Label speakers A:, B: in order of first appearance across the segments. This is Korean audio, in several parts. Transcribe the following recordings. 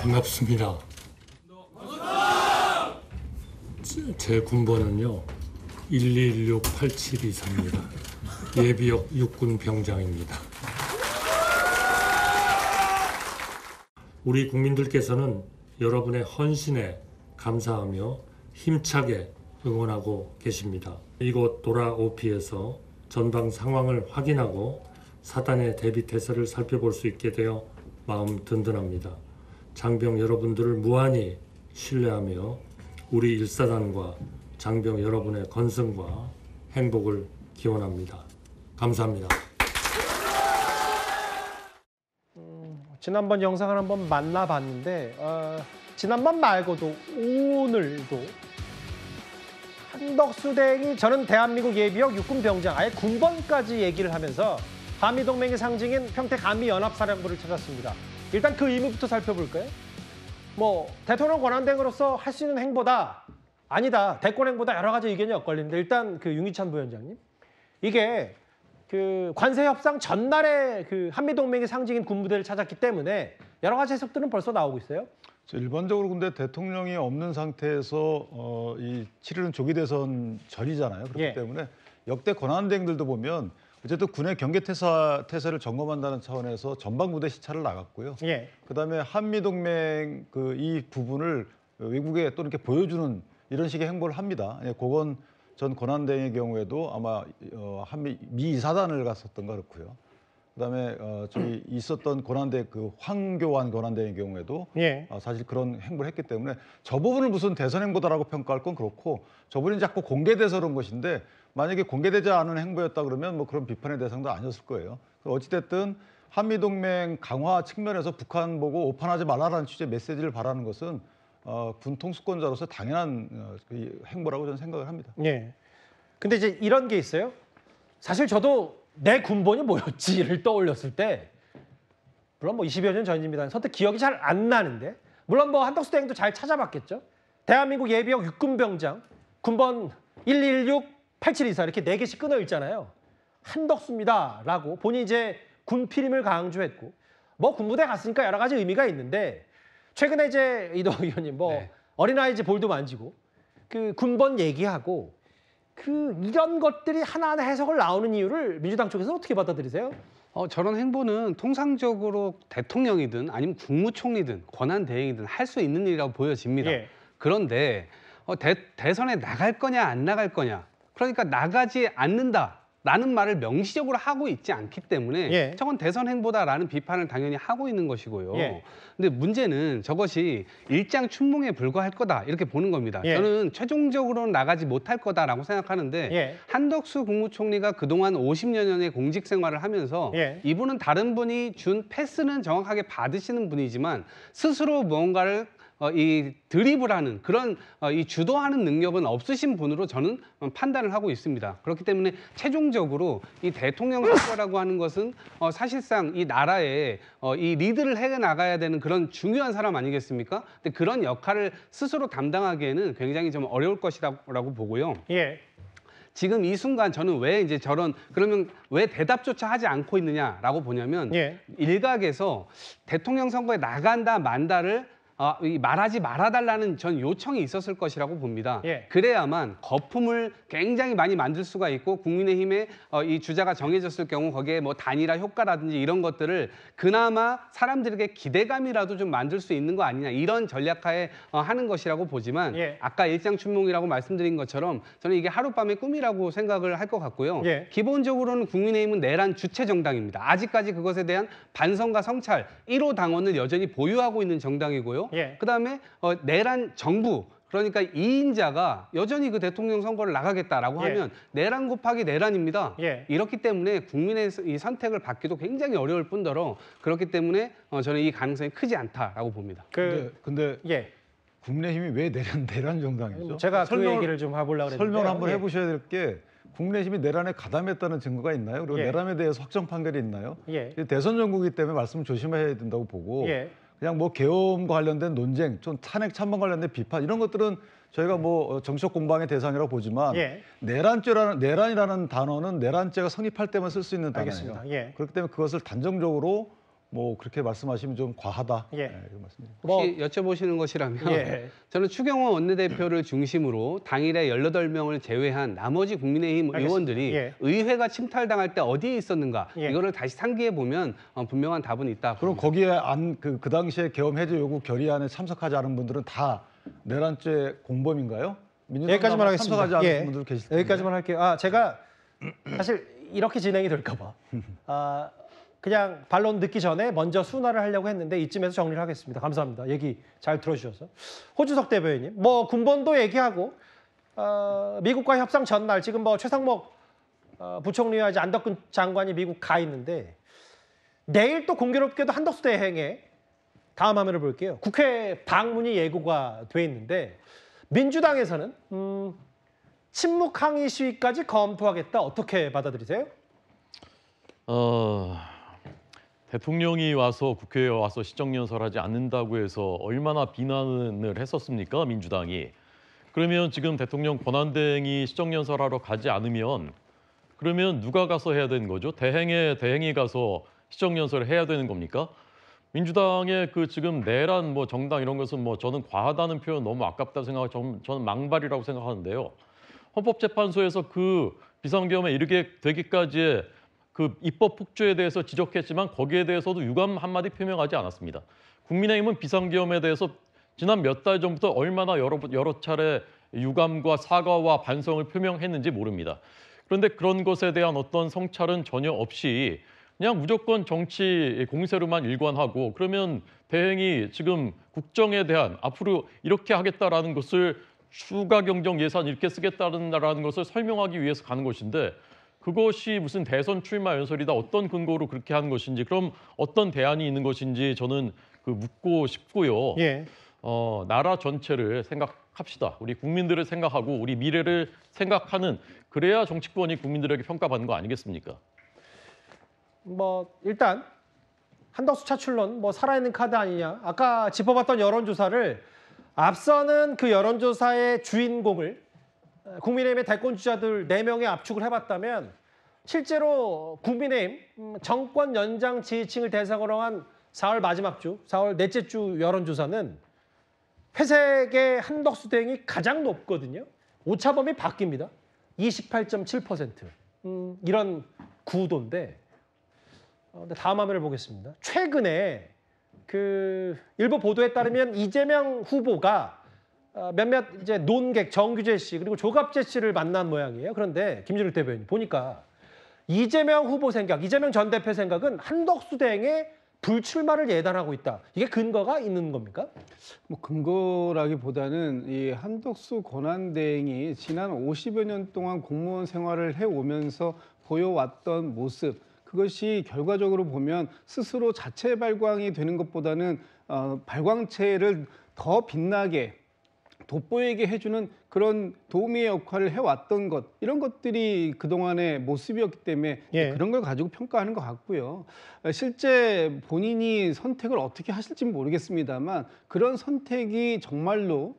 A: 반갑습니다. 제 군번은요 12168724입니다. 예비역 육군 병장입니다. 우리 국민들께서는 여러분의 헌신에 감사하며 힘차게 응원하고 계십니다. 이곳 도라오피에서 전방 상황을 확인하고 사단의 대비 태세를 살펴볼 수 있게 되어 마음 든든합니다. 장병 여러분들을 무한히 신뢰하며 우리 일사단과 장병 여러분의 건승과 행복을 기원합니다. 감사합니다.
B: 지난번 영상을 한번 만나봤는데 지난번 말고도 오늘도 한덕수 대행이 저는 대한민국 예비역 육군병장 아예 군번까지 얘기를 하면서 한미동맹의 상징인 평택 한미연합사령부를 찾았습니다. 일단 그 의미부터 살펴볼까요? 대통령 권한대행으로서 할 수 있는 행보다 아니다. 대권행보다 여러 가지 의견이 엇갈리는데 일단 그 윤기찬 부위원장님 이게 그 관세 협상 전날에 그 한미동맹의 상징인 군부대를 찾았기 때문에 여러 가지 해석들은 벌써 나오고 있어요.
C: 일반적으로 근데 대통령이 없는 상태에서 이 7일은 조기 대선 전이잖아요. 그렇기 때문에 역대 권한대행들도 보면 어쨌든 군의 경계 태세를 점검한다는 차원에서 전방부대 시찰을 나갔고요. 그다음에 한미동맹 이 부분을 외국에 또 이렇게 보여주는 이런 식의 행보를 합니다. 그건 전 권한대행의 경우에도 아마 미 이사단을 갔었던가 그렇고요. 그다음에 저기 있었던 권한대 황교안 권한대행의 경우에도 사실 그런 행보를 했기 때문에 저 부분을 무슨 대선 행보다라고 평가할 건 그렇고 저분이 자꾸 공개돼서 그런 것인데 만약에 공개되지 않은 행보였다 그러면 그런 비판의 대상도 아니었을 거예요. 어찌됐든 한미동맹 강화 측면에서 북한 보고 오판하지 말라라는 취지의 메시지를 바라는 것은 군 통수권자로서 당연한 행보라고 저는 생각을 합니다.
B: 근데 이제 이런 게 있어요. 사실 저도 내 군번이 뭐였지를 떠올렸을 때 물론 20여 년 전입니다. 선뜻 기억이 잘 안 나는데 물론 한덕수 대행도 잘 찾아봤겠죠. 대한민국 예비역 육군병장 군번 1216-8724 이렇게 4개씩 끊어 읽잖아요. 한덕수입니다라고 본인이 이제 군필임을 강조했고 군부대 갔으니까 여러 가지 의미가 있는데 최근에 이제 이동 의원님 어린아이 이제 볼도 만지고 그 군번 얘기하고 이런 것들이 하나하나 해석을 나오는 이유를 민주당 쪽에서 어떻게 받아들이세요?
D: 저런 행보는 통상적으로 대통령이든 아니면 국무총리든 권한대행이든 할 수 있는 일이라고 보여집니다. 그런데 대선에 나갈 거냐 안 나갈 거냐 그러니까 나가지 않는다라는 말을 명시적으로 하고 있지 않기 때문에 저건 대선 행보다라는 비판을 당연히 하고 있는 것이고요. 근데 문제는 저것이 일장춘몽에 불과할 거다 이렇게 보는 겁니다. 저는 최종적으로는 나가지 못할 거다라고 생각하는데 한덕수 국무총리가 그동안 50여 년의 공직 생활을 하면서 이분은 다른 분이 준 패스는 정확하게 받으시는 분이지만 스스로 무언가를 드리블하는 그런 주도하는 능력은 없으신 분으로 저는 판단을 하고 있습니다. 그렇기 때문에 최종적으로 이 대통령 선거라고 하는 것은 사실상 이 나라에 이 리드를 해 나가야 되는 그런 중요한 사람 아니겠습니까? 근데 그런 역할을 스스로 담당하기에는 굉장히 좀 어려울 것이라고 보고요. 지금 이 순간 저는 그러면 왜 대답조차 하지 않고 있느냐라고 보냐면 일각에서 대통령 선거에 나간다 만다를 말하지 말아달라는 전 요청이 있었을 것이라고 봅니다. 그래야만 거품을 굉장히 많이 만들 수가 있고 국민의힘의 이 주자가 정해졌을 경우 거기에 단일화 효과라든지 이런 것들을 그나마 사람들에게 기대감이라도 좀 만들 수 있는 거 아니냐 이런 전략하에 하는 것이라고 보지만 아까 일장춘몽이라고 말씀드린 것처럼 저는 이게 하룻밤의 꿈이라고 생각을 할 것 같고요. 기본적으로는 국민의힘은 내란 주체 정당입니다. 아직까지 그것에 대한 반성과 성찰 1호 당원을 여전히 보유하고 있는 정당이고요. 그다음에 내란 정부 그러니까 2인자가 여전히 그 대통령 선거를 나가겠다라고 하면 내란 곱하기 내란입니다. 이렇기 때문에 국민의 이 선택을 받기도 굉장히 어려울 뿐더러 그렇기 때문에 저는 이 가능성이 크지 않다라고 봅니다.
C: 근데 국민의힘이 왜 내란 정당이죠?
B: 제가 그 얘기를 좀 해보려고 했는데
C: 설명을 한번 해보셔야 될 게 국민의힘이 내란에 가담했다는 증거가 있나요? 그리고 내란에 대해서 확정 판결이 있나요? 대선 정국이기 때문에 말씀 조심해야 된다고 보고 그냥 계엄과 관련된 논쟁, 좀 탄핵 찬반 관련된 비판 이런 것들은 저희가 정치적 공방의 대상이라고 보지만 내란이라는 단어는 내란죄가 성립할 때만 쓸 수 있는 단어예요. 그렇기 때문에 그것을 단정적으로 뭐 그렇게 말씀하시면 좀 과하다.
B: 예.
C: 이런 말씀입니다.
D: 혹시 여쭤보시는 것이라면
B: 예.
D: 저는 추경호 원내대표를 중심으로 당일에 18명을 제외한 나머지 국민의힘
B: 알겠습니다.
D: 의원들이
B: 예.
D: 의회가 침탈당할 때 어디에 있었는가
B: 예.
D: 이거를 다시 상기해 보면 분명한 답은 있다.
C: 그럼 거기에 그 당시에 계엄 해제 요구 결의안에 참석하지 않은 분들은 다 내란죄 공범인가요? 민주당
B: 여기까지만 하겠습니다.
C: 참석하지 않은
B: 예.
C: 분들 계실 텐데.
B: 여기까지만 할게요. 제가 사실 이렇게 진행이 될까 봐. 그냥 반론 듣기 전에 먼저 순화를 하려고 했는데 이쯤에서 정리를 하겠습니다. 감사합니다. 얘기 잘 들어주셔서. 호주석 대변인, 뭐 군번도 얘기하고 미국과 협상 전날 지금 뭐 최상목 부총리와 이제 안덕근 장관이 미국 가 있는데 내일 또 공교롭게도 한덕수 대행에 다음 화면을 볼게요. 국회 방문이 예고가 돼 있는데 민주당에서는 침묵 항의 시위까지 검토하겠다. 어떻게 받아들이세요?
E: 대통령이 와서 국회에 와서 시정연설하지 않는다고 해서 얼마나 비난을 했었습니까, 민주당이. 그러면 지금 대통령 권한대행이 시정연설하러 가지 않으면 그러면 누가 가서 해야 되는 거죠? 대행이 가서 시정연설을 해야 되는 겁니까? 민주당의 그 지금 내란 뭐 정당 이런 것은 뭐 저는 과하다는 표현 너무 아깝다 생각하고 저는 망발이라고 생각하는데요. 헌법재판소에서 그 비상계엄에 이르게 되기까지의 그 입법 폭주에 대해서 지적했지만 거기에 대해서도 유감 한마디 표명하지 않았습니다. 국민의힘은 비상계엄에 대해서 지난 몇 달 전부터 얼마나 여러 차례 유감과 사과와 반성을 표명했는지 모릅니다. 그런데 그런 것에 대한 어떤 성찰은 전혀 없이 그냥 무조건 정치 공세로만 일관하고 그러면 대행이 지금 국정에 대한 앞으로 이렇게 하겠다라는 것을 추가 경정 예산 이렇게 쓰겠다는 것을 설명하기 위해서 가는 것인데 그것이 무슨 대선 출마 연설이다 어떤 근거로 그렇게 하는 것인지 그럼 어떤 대안이 있는 것인지 저는 그 묻고 싶고요.
B: 예.
E: 나라 전체를 생각합시다. 우리 국민들을 생각하고 우리 미래를 생각하는 그래야 정치권이 국민들에게 평가받는 거 아니겠습니까?
B: 뭐 일단 한덕수 차출론 뭐 살아있는 카드 아니냐. 아까 짚어봤던 여론조사를 앞서는 그 여론조사의 주인공을 국민의힘의 대권 주자들 4명에 압축을 해봤다면 실제로 국민의힘 정권 연장 지지층을 대상으로 한 4월 마지막 주, 4월 넷째 주 여론조사는 회색의 한덕수 대행이 가장 높거든요. 오차범위 바뀝니다. 28.7%. 이런 구도인데 다음 화면을 보겠습니다. 최근에 그 일부 보도에 따르면 이재명 후보가 몇몇 이제 논객 정규재 씨 그리고 조갑재 씨를 만난 모양이에요. 그런데 김준욱 대변인 보니까 이재명 후보 생각, 이재명 전 대표 생각은 한덕수 대행의 불출마를 예단하고 있다. 이게 근거가 있는 겁니까?
F: 뭐 근거라기보다는 이 한덕수 권한대행이 지난 50여 년 동안 공무원 생활을 해오면서 보여왔던 모습 그것이 결과적으로 보면 스스로 자체 발광이 되는 것보다는 발광체를 더 빛나게 돋보이게 해주는 그런 도우미의 역할을 해왔던 것 이런 것들이 그동안의 모습이었기 때문에
B: 예.
F: 그런 걸 가지고 평가하는 것 같고요. 실제 본인이 선택을 어떻게 하실지는 모르겠습니다만 그런 선택이 정말로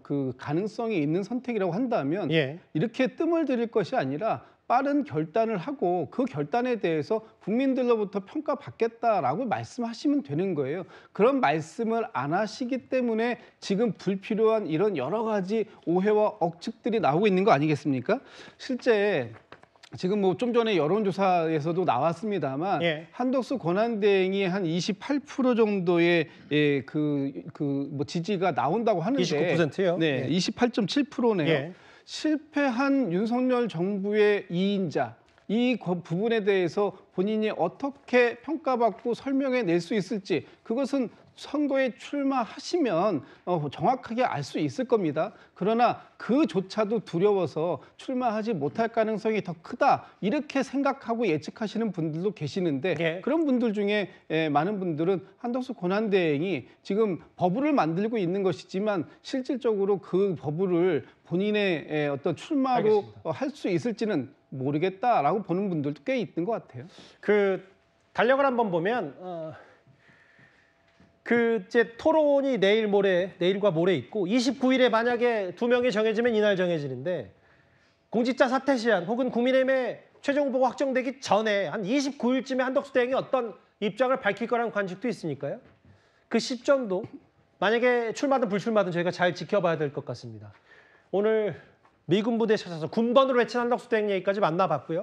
F: 그 가능성이 있는 선택이라고 한다면
B: 예.
F: 이렇게 뜸을 들일 것이 아니라 빠른 결단을 하고 그 결단에 대해서 국민들로부터 평가받겠다라고 말씀하시면 되는 거예요. 그런 말씀을 안 하시기 때문에 지금 불필요한 이런 여러 가지 오해와 억측들이 나오고 있는 거 아니겠습니까? 실제 지금 뭐 좀 전에 여론조사에서도 나왔습니다만
B: 예.
F: 한덕수 권한대행이 한 28% 정도의 뭐 지지가 나온다고 하는데
B: 29%요?
F: 네, 28.7%네요.
B: 예.
F: 실패한 윤석열 정부의 2인자 이 부분에 대해서 본인이 어떻게 평가받고 설명해 낼 수 있을지 그것은 선거에 출마하시면 정확하게 알 수 있을 겁니다. 그러나 그조차도 두려워서 출마하지 못할 가능성이 더 크다 이렇게 생각하고 예측하시는 분들도 계시는데
B: 예.
F: 그런 분들 중에 많은 분들은 한덕수 권한대행이 지금 버블을 만들고 있는 것이지만 실질적으로 그 버블을 본인의 어떤 출마로 할 수 있을지는 모르겠다라고 보는 분들도 꽤 있는 것 같아요.
B: 그 달력을 한번 보면 그 이제 토론이 내일과 모레 있고 29일에 만약에 2명이 정해지면 이날 정해지는데 공직자 사퇴 시한 혹은 국민의힘의 최종 후보가 확정되기 전에 한 29일쯤에 한덕수 대행이 어떤 입장을 밝힐 거라는 관측도 있으니까요. 그 시점도 만약에 출마든 불출마든 저희가 잘 지켜봐야 될 것 같습니다. 오늘 미군 부대에 찾아서 군번으로 외친 한덕수 대행 얘기까지 만나봤고요.